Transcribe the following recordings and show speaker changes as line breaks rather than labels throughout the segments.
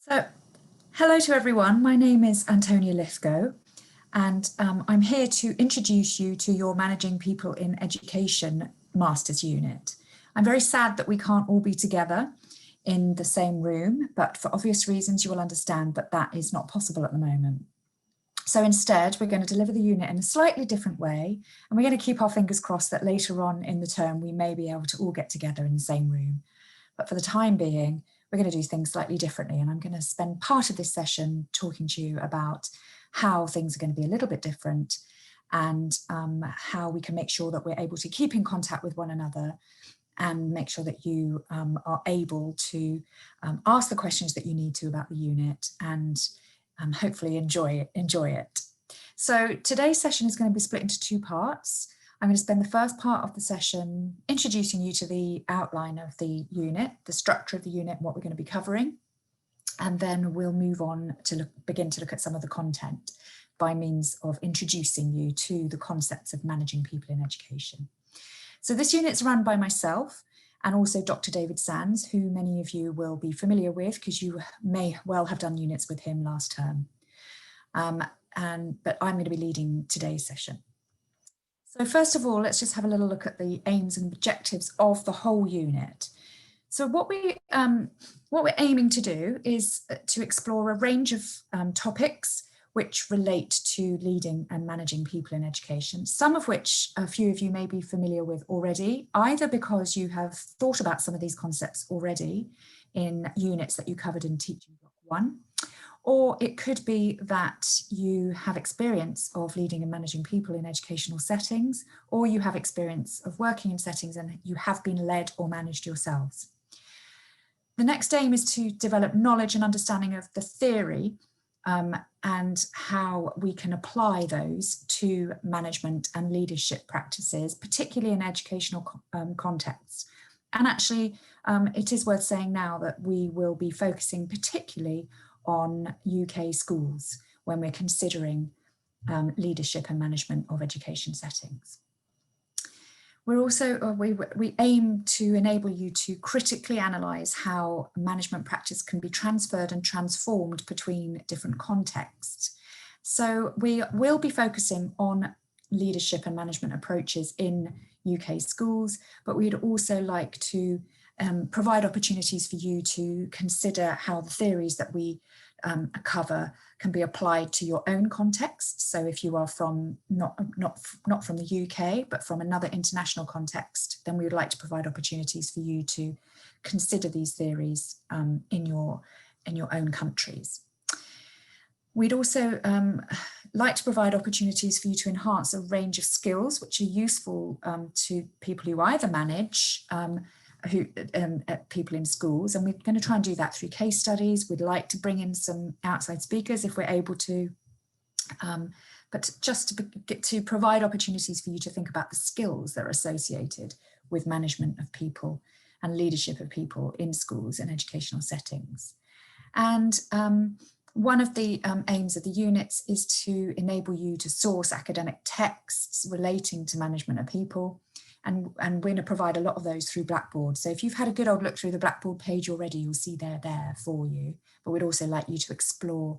So, hello to everyone. My name is Antonia Lithgow, and I'm here to introduce you to your Managing People in Education Masters Unit. I'm very sad that we can't all be together in the same room, but for obvious reasons, you will understand that that is not possible at the moment. So instead, we're going to deliver the unit in a slightly different way, and we're going to keep our fingers crossed that later on in the term, we may be able to all get together in the same room. But for the time being, we're going to do things slightly differently. And I'm going to spend part of this session talking to you about how things are going to be a little bit different and how we can make sure that we're able to keep in contact with one another and make sure that you are able to ask the questions that you need to about the unit and hopefully enjoy it. So today's session is going to be split into two parts. I'm going to spend the first part of the session introducing you to the outline of the unit, the structure of the unit, what we're going to be covering. And then we'll move on to begin to look at some of the content by means of introducing you to the concepts of managing people in education. So this unit's run by myself and also Dr. David Sands, who many of you will be familiar with because you may well have done units with him last term. But I'm going to be leading today's session. So first of all, let's just have a little look at the aims and objectives of the whole unit. So what we're aiming to do is to explore a range of topics which relate to leading and managing people in education, some of which a few of you may be familiar with already, either because you have thought about some of these concepts already in units that you covered in Teaching Block 1, or it could be that you have experience of leading and managing people in educational settings, or you have experience of working in settings and you have been led or managed yourselves. The next aim is to develop knowledge and understanding of the theory and how we can apply those to management and leadership practices, particularly in educational contexts. And actually, it is worth saying now that we will be focusing particularly on UK schools when we're considering leadership and management of education settings. We're also, we aim to enable you to critically analyse how management practice can be transferred and transformed between different contexts. So we will be focusing on leadership and management approaches in UK schools, but we'd also like to provide opportunities for you to consider how the theories that we cover can be applied to your own context. So if you are from not from the UK, but from another international context, then we would like to provide opportunities for you to consider these theories in your own countries. We'd also like to provide opportunities for you to enhance a range of skills which are useful to people who either manage people in schools, and we're going to try and do that through case studies. We'd like to bring in some outside speakers if we're able to, but just to provide opportunities for you to think about the skills that are associated with management of people and leadership of people in schools and educational settings. And one of the aims of the units is to enable you to source academic texts relating to management of people. And we're going to provide a lot of those through Blackboard. So if you've had a good old look through the Blackboard page already, you'll see they're there for you. But we'd also like you to explore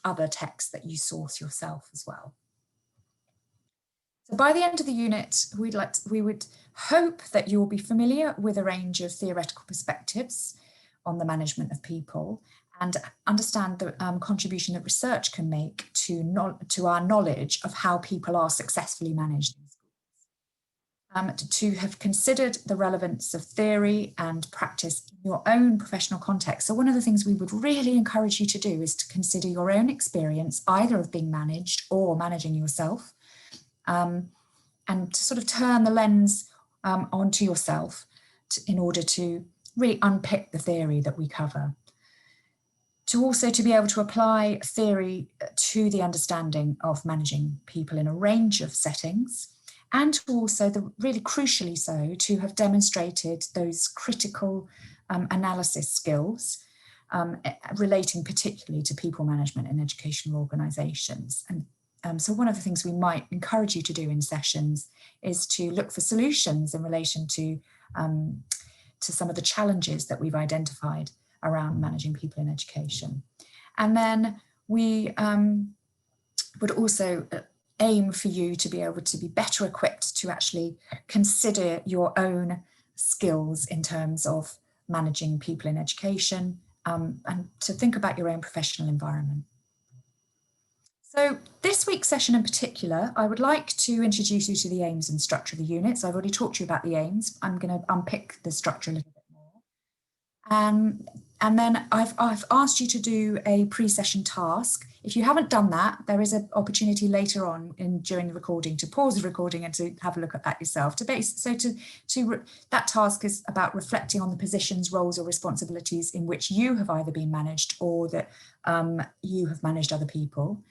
other texts that you source yourself as well. So by the end of the unit, we would hope that you'll be familiar with a range of theoretical perspectives on the management of people and understand the contribution that research can make to our knowledge of how people are successfully managed. To have considered the relevance of theory and practice in your own professional context. So one of the things we would really encourage you to do is to consider your own experience, either of being managed or managing yourself, and to sort of turn the lens onto yourself in order to really unpick the theory that we cover. To be able to apply theory to the understanding of managing people in a range of settings, and also, really crucially so, to have demonstrated those critical analysis skills relating particularly to people management in educational organisations. And so one of the things we might encourage you to do in sessions is to look for solutions in relation to some of the challenges that we've identified around managing people in education. And then we would also aim for you to be able to be better equipped to actually consider your own skills in terms of managing people in education, and to think about your own professional environment. So this week's session in particular, I would like to introduce you to the aims and structure of the unit. So I've already talked to you about the aims. I'm going to unpick the structure a little bit more. And then I've asked you to do a pre-session task. If you haven't done that, there is an opportunity later on during the recording to pause the recording and to have a look at that yourself. That task is about reflecting on the positions, roles, or responsibilities in which you have either been managed or that you have managed other people.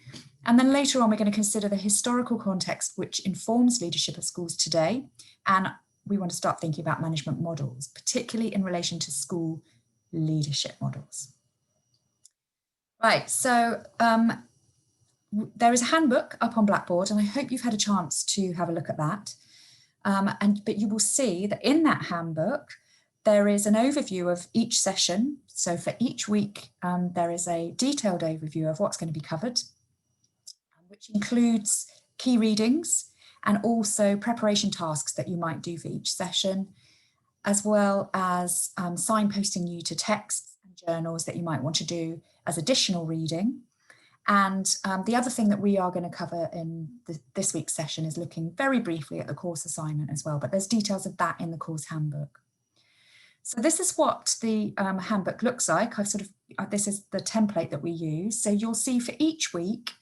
And then later on, we're going to consider the historical context which informs leadership of schools today. And we want to start thinking about management models, particularly in relation to school leadership models. Right, so there is a handbook up on Blackboard, and I hope you've had a chance to have a look at that. But you will see that in that handbook, there is an overview of each session. So for each week, there is a detailed overview of what's going to be covered, which includes key readings and also preparation tasks that you might do for each session, as well as signposting you to texts and journals that you might want to do as additional reading. And the other thing that we are going to cover in this week's session is looking very briefly at the course assignment as well, but there's details of that in the course handbook. So this is what the handbook looks like. This is the template that we use. So you'll see for each week,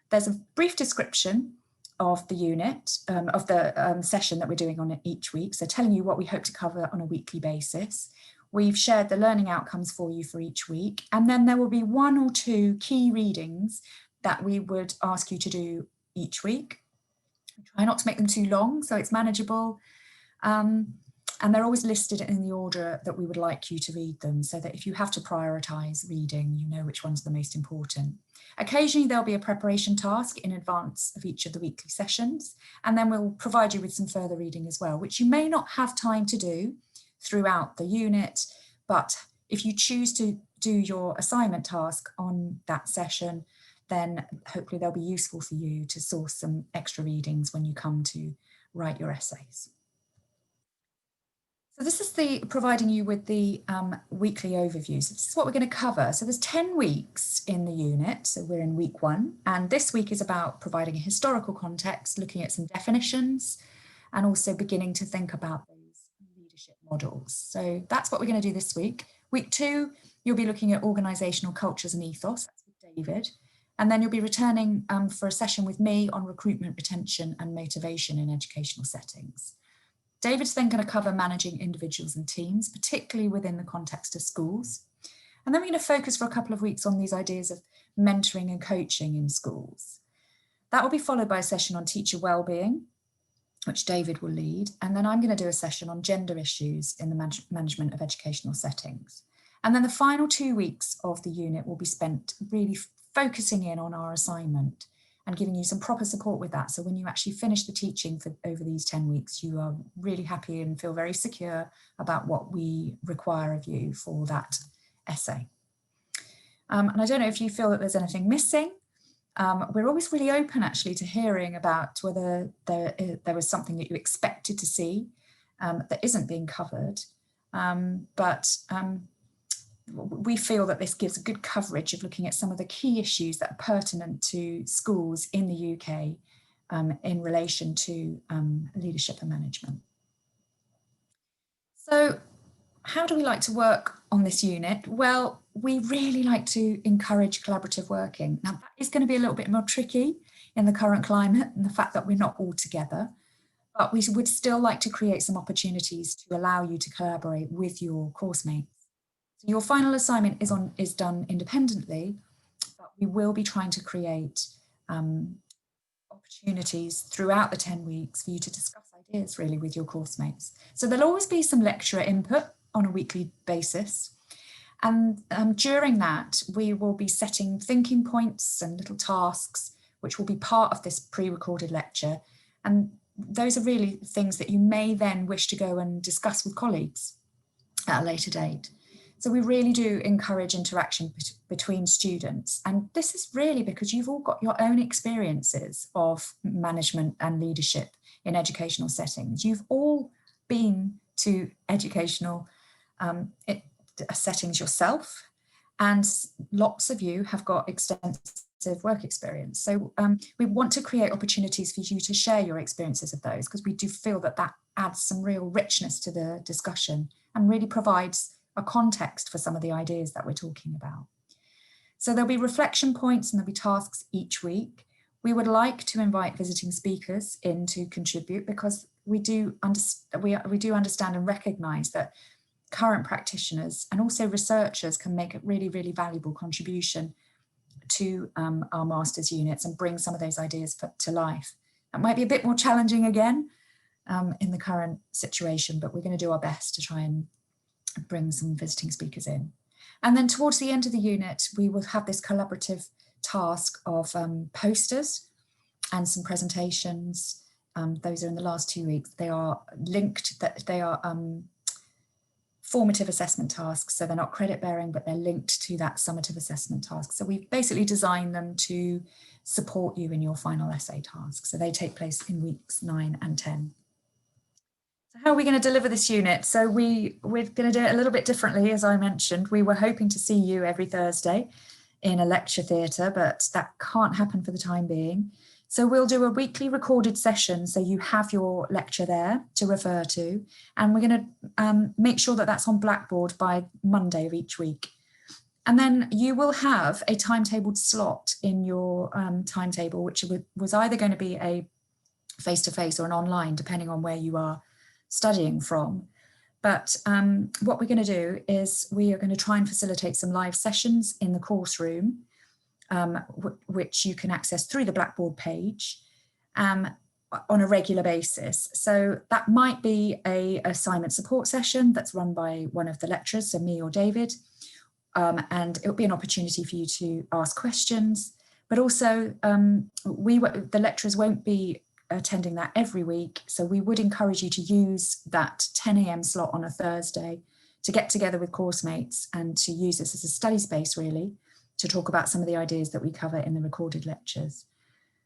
there's a brief description of the unit, of the session that we're doing on each week. So telling you what we hope to cover on a weekly basis. We've shared the learning outcomes for you for each week. And then there will be 1 or 2 key readings that we would ask you to do each week. Try not to make them too long, so it's manageable. And they're always listed in the order that we would like you to read them, so that if you have to prioritise reading, you know which one's the most important. Occasionally, there'll be a preparation task in advance of each of the weekly sessions, and then we'll provide you with some further reading as well, which you may not have time to do throughout the unit, but if you choose to do your assignment task on that session, then hopefully they'll be useful for you to source some extra readings when you come to write your essays. So this is providing you with the weekly overview. So this is what we're going to cover. So there's 10 weeks in the unit. So we're in week 1. And this week is about providing a historical context, looking at some definitions, and also beginning to think about those leadership models. So that's what we're going to do this week. Week 2, you'll be looking at organisational cultures and ethos. That's with David. And then you'll be returning for a session with me on recruitment, retention, and motivation in educational settings. David's then going to cover managing individuals and teams, particularly within the context of schools. And then we're going to focus for a couple of weeks on these ideas of mentoring and coaching in schools. That will be followed by a session on teacher wellbeing, which David will lead. And then I'm going to do a session on gender issues in the management of educational settings. And then the final 2 weeks of the unit will be spent really focusing in on our assignment and giving you some proper support with that. So when you actually finish the teaching over these 10 weeks, you are really happy and feel very secure about what we require of you for that essay. And I don't know if you feel that there's anything missing. We're always really open actually to hearing about whether there was something that you expected to see that isn't being covered. We feel that this gives a good coverage of looking at some of the key issues that are pertinent to schools in the UK in relation to leadership and management. So how do we like to work on this unit? Well, we really like to encourage collaborative working. Now, that is going to be a little bit more tricky in the current climate and the fact that we're not all together, but we would still like to create some opportunities to allow you to collaborate with your course mates. Your final assignment is done independently, but we will be trying to create opportunities throughout the 10 weeks for you to discuss ideas really with your course mates. So there'll always be some lecturer input on a weekly basis. And during that, we will be setting thinking points and little tasks, which will be part of this pre-recorded lecture. And those are really things that you may then wish to go and discuss with colleagues at a later date. So we really do encourage interaction between students. And this is really because you've all got your own experiences of management and leadership in educational settings. You've all been to educational settings yourself, and lots of you have got extensive work experience. So we want to create opportunities for you to share your experiences of those, because we do feel that that adds some real richness to the discussion and really provides a context for some of the ideas that we're talking about. So there'll be reflection points and there'll be tasks each week. We would like to invite visiting speakers in to contribute, because we do understand and recognise that current practitioners and also researchers can make a really, really valuable contribution to our masters units and bring some of those ideas to life. That might be a bit more challenging again in the current situation, but we're going to do our best to try and bring some visiting speakers in. And then towards the end of the unit, we will have this collaborative task of posters and some presentations. Those are in the last 2 weeks. They are linked, that they are formative assessment tasks. So they're not credit bearing, but they're linked to that summative assessment task. So we've basically designed them to support you in your final essay task. So they take place in weeks 9 and 10. So how are we going to deliver this unit? So we're going to do it a little bit differently, as I mentioned. We were hoping to see you every Thursday in a lecture theatre, but that can't happen for the time being. So we'll do a weekly recorded session, so you have your lecture there to refer to, and we're going to make sure that that's on Blackboard by Monday of each week. And then you will have a timetabled slot in your timetable, which was either going to be a face-to-face or an online, depending on where you are studying from. But what we're going to do is we are going to try and facilitate some live sessions in the course room, which you can access through the Blackboard page on a regular basis. So that might be an assignment support session that's run by one of the lecturers, so me or David, and it'll be an opportunity for you to ask questions, but also the lecturers won't be attending that every week. So we would encourage you to use that 10 a.m. slot on a Thursday to get together with course mates and to use this as a study space, really, to talk about some of the ideas that we cover in the recorded lectures.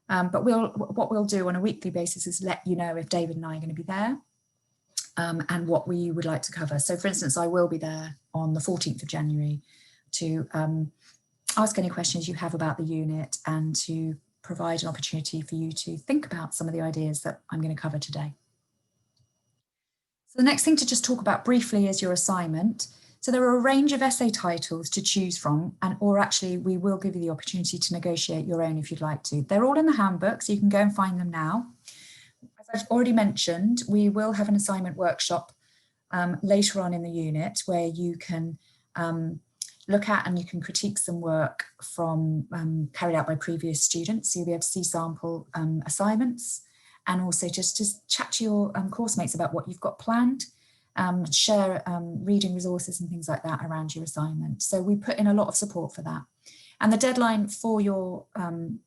But what we'll do on a weekly basis is let you know if David and I are going to be there and what we would like to cover. So for instance, I will be there on the 14th of January to ask any questions you have about the unit and to provide an opportunity for you to think about some of the ideas that I'm going to cover today. So the next thing to just talk about briefly is your assignment. So there are a range of essay titles to choose from, or actually we will give you the opportunity to negotiate your own if you'd like to. They're all in the handbook, so you can go and find them now. As I've already mentioned, we will have an assignment workshop later on in the unit where you can look at and you can critique some work from carried out by previous students. So you'll be able to see sample assignments and also just to chat to your course mates about what you've got planned, share reading resources and things like that around your assignment. So we put in a lot of support for that. And the deadline for your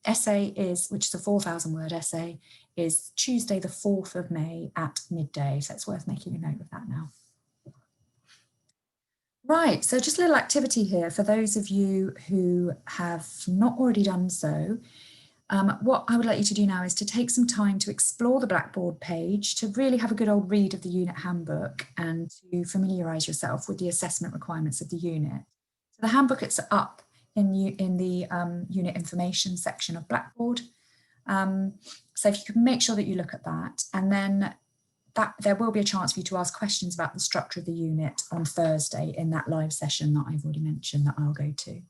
essay which is a 4,000 word essay, is Tuesday the 4th of May at midday. So it's worth making a note of that now. Right, so just a little activity here for those of you who have not already done so. What I would like you to do now is to take some time to explore the Blackboard page, to really have a good old read of the unit handbook and to familiarise yourself with the assessment requirements of the unit. So the handbook is up in the unit information section of Blackboard. So if you could make sure that you look at that, and then there will be a chance for you to ask questions about the structure of the unit on Thursday in that live session that I've already mentioned that I'll go to.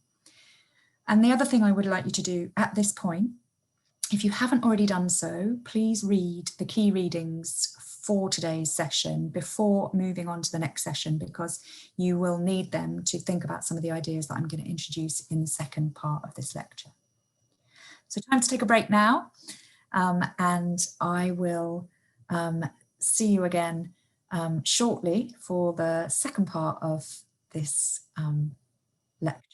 And the other thing I would like you to do at this point, if you haven't already done so, please read the key readings for today's session before moving on to the next session, because you will need them to think about some of the ideas that I'm going to introduce in the second part of this lecture. So time to take a break now, and I will see you again shortly for the second part of this lecture.